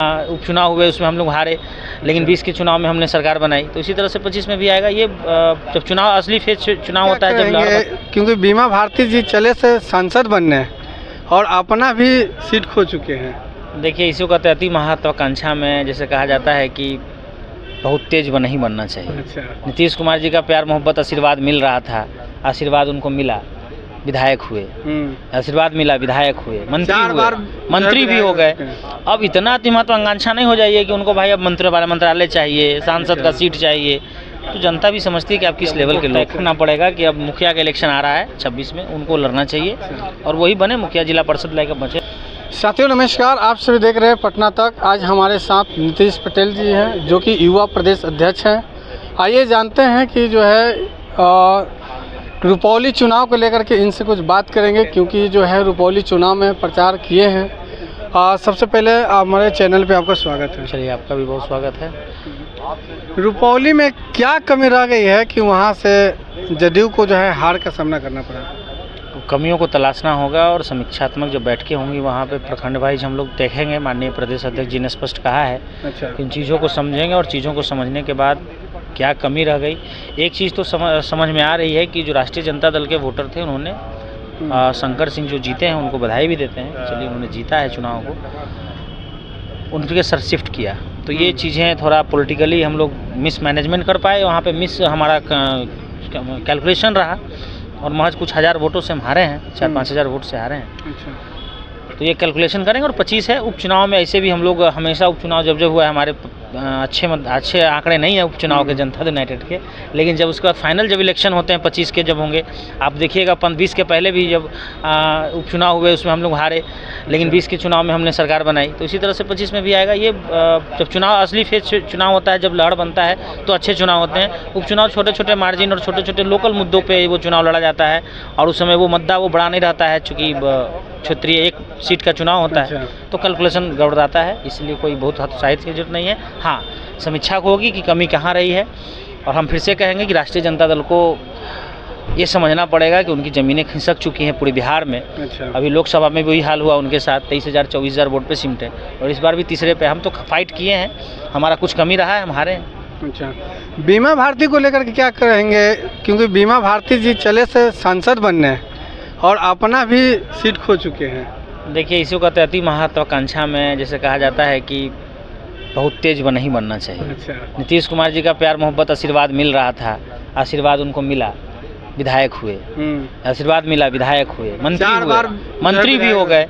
उपचुनाव हुए उसमें हम लोग हारे, लेकिन 20 के चुनाव में हमने सरकार बनाई, तो इसी तरह से 25 में भी आएगा। ये जब चुनाव असली फेज चुनाव होता है जब क्योंकि बीमा भारती जी चले से सांसद बनने और अपना भी सीट खो चुके हैं। देखिए, इसी को कहते हैं अति महत्वाकांक्षा में, जैसे कहा जाता है कि बहुत तेज नहीं बनना चाहिए। अच्छा। नीतीश कुमार जी का प्यार मोहब्बत आशीर्वाद मिल रहा था, आशीर्वाद उनको मिला, विधायक हुए, आशीर्वाद मिला, विधायक हुए, मंत्री भी हो गए। अब इतना अति महत्वाकांक्षा नहीं हो जाइए कि उनको भाई अब मंत्रालय चाहिए, सांसद का सीट चाहिए। तो जनता भी समझती है कि आप किस लेवल के लोग, देखना पड़ेगा कि अब मुखिया का इलेक्शन आ रहा है 26 में, उनको लड़ना चाहिए और वही बने मुखिया, जिला परिषद लेकर बचे। साथियों नमस्कार, आप सभी देख रहे हैं पटना तक। आज हमारे साथ नीतीश पटेल जी हैं जो कि युवा प्रदेश अध्यक्ष हैं। आइए जानते हैं कि जो है रुपौली चुनाव को लेकर के इनसे कुछ बात करेंगे, क्योंकि जो है रुपौली चुनाव में प्रचार किए हैं। सबसे पहले हमारे चैनल पे आपका स्वागत है। चलिए, आपका भी बहुत स्वागत है। रुपौली में क्या कमी रह गई है कि वहाँ से जदयू को जो है हार का सामना करना पड़ा? तो कमियों को तलाशना होगा और समीक्षात्मक जो बैठकें होंगी वहाँ पे प्रखंड वाइज हम लोग देखेंगे। माननीय प्रदेश अध्यक्ष जी ने स्पष्ट कहा है। अच्छा। इन चीज़ों को समझेंगे और चीज़ों को समझने के बाद क्या कमी रह गई। एक चीज़ तो समझ में आ रही है कि जो राष्ट्रीय जनता दल के वोटर थे उन्होंने शंकर सिंह जो जीते हैं उनको बधाई भी देते हैं। चलिए, उन्होंने जीता है चुनाव को, उनके सर शिफ्ट किया, तो ये चीज़ें थोड़ा पॉलिटिकली हम लोग मिसमैनेजमेंट कर पाए। वहाँ पे मिस हमारा कैलकुलेशन रहा और महज कुछ हज़ार वोटों से हम हारे हैं, 4-5 हज़ार वोट से हारे हैं। अच्छा। तो ये कैलकुलेशन करेंगे। और 25 है उपचुनाव में, ऐसे भी हम लोग हमेशा उपचुनाव जब हुआ है हमारे अच्छे आंकड़े नहीं है उपचुनाव के जनता यूनाइटेड के, लेकिन जब उसके बाद फाइनल जब इलेक्शन होते हैं 25 के जब होंगे, आप देखिएगा 20 के पहले भी जब उपचुनाव हुए उसमें हम लोग हारे, लेकिन 20 के चुनाव में हमने सरकार बनाई, तो इसी तरह से 25 में भी आएगा। ये जब चुनाव असली फेज चुनाव होता है जब लहर बनता है तो अच्छे चुनाव होते हैं। उपचुनाव छोटे छोटे मार्जिन और छोटे छोटे लोकल मुद्दों पर वो चुनाव लड़ा जाता है और उस समय वो मुद्दा वो बड़ा नहीं रहता है, चूँकि क्षेत्रीय एक सीट का चुनाव होता है, तो कैलकुलेशन गड़बड़ाता है। इसलिए कोई बहुत हतोत्साहित की जरूरत नहीं है। हाँ, समीक्षा होगी कि कमी कहाँ रही है, और हम फिर से कहेंगे कि राष्ट्रीय जनता दल को ये समझना पड़ेगा कि उनकी ज़मीनें खिसक चुकी हैं पूरे बिहार में। अच्छा। अभी लोकसभा में भी वही हाल हुआ उनके साथ, 23,000-24,000 वोट पे सिमटे, और इस बार भी तीसरे पे। हम तो फाइट किए हैं, हमारा कुछ कमी रहा है, हम हारे हैं। अच्छा, बीमा भारती को लेकर के क्या कहेंगे? क्योंकि बीमा भारती जी चले से सांसद बनने और अपना भी सीट खो चुके हैं। देखिए, इसी को कहते हैं अति महत्वाकांक्षा में, जैसे कहा जाता है कि बहुत तेज नहीं बनना चाहिए। अच्छा। नीतीश कुमार जी का प्यार मोहब्बत आशीर्वाद मिल रहा था, आशीर्वाद उनको मिला, विधायक हुए, आशीर्वाद मिला, विधायक हुए, मंत्री भी हो गए।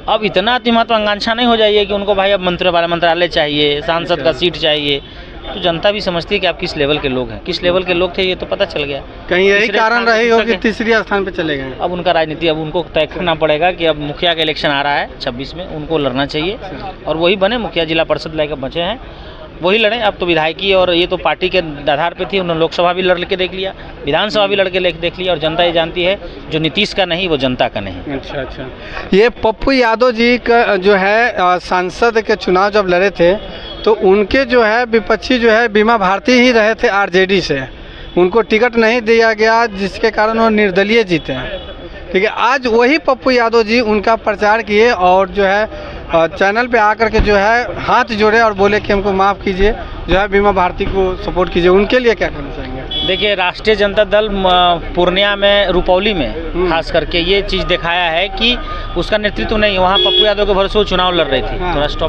अब इतना अति महत्वाकांक्षा नहीं हो जाइए कि उनको भाई अब मंत्रालय चाहिए, सांसद का सीट चाहिए। तो जनता भी समझती है कि आप किस लेवल के लोग हैं, किस लेवल के लोग थे, ये तो पता चल गया। कहीं यही कारण रही हो कि तीसरी स्थान पे चले गए। अब उनका राजनीति, अब उनको तय करना पड़ेगा कि अब मुखिया का इलेक्शन आ रहा है 26 में, उनको लड़ना चाहिए और वही बने मुखिया, जिला परिषद लेकर बचे हैं वही लड़ें। अब तो विधायकी और ये तो पार्टी के आधार पे थी, उन्होंने लोकसभा भी लड़ के देख लिया, विधानसभा भी लड़के देख लिया, और जनता ये जानती है जो नीतीश का नहीं वो जनता का नहीं। अच्छा अच्छा। ये पप्पू यादव जी का जो है सांसद के चुनाव जब लड़े थे तो उनके जो है विपक्षी जो है बीमा भारती ही रहे थे आरजेडी से, उनको टिकट नहीं दिया गया जिसके कारण वो निर्दलीय जीते हैं। ठीक है, आज वही पप्पू यादव जी उनका प्रचार किए और जो है चैनल पे आकर के जो है हाथ जोड़े और बोले कि हमको माफ़ कीजिए, जो है बीमा भारती को सपोर्ट कीजिए। उनके लिए क्या करना चाहेंगे? देखिए, राष्ट्रीय जनता दल पूर्णिया में, रुपौली में खास करके ये चीज़ दिखाया है कि उसका नेतृत्व नहीं, वहाँ पप्पू यादव के भरोसे चुनाव लड़ रही थी। थोड़ा स्टॉप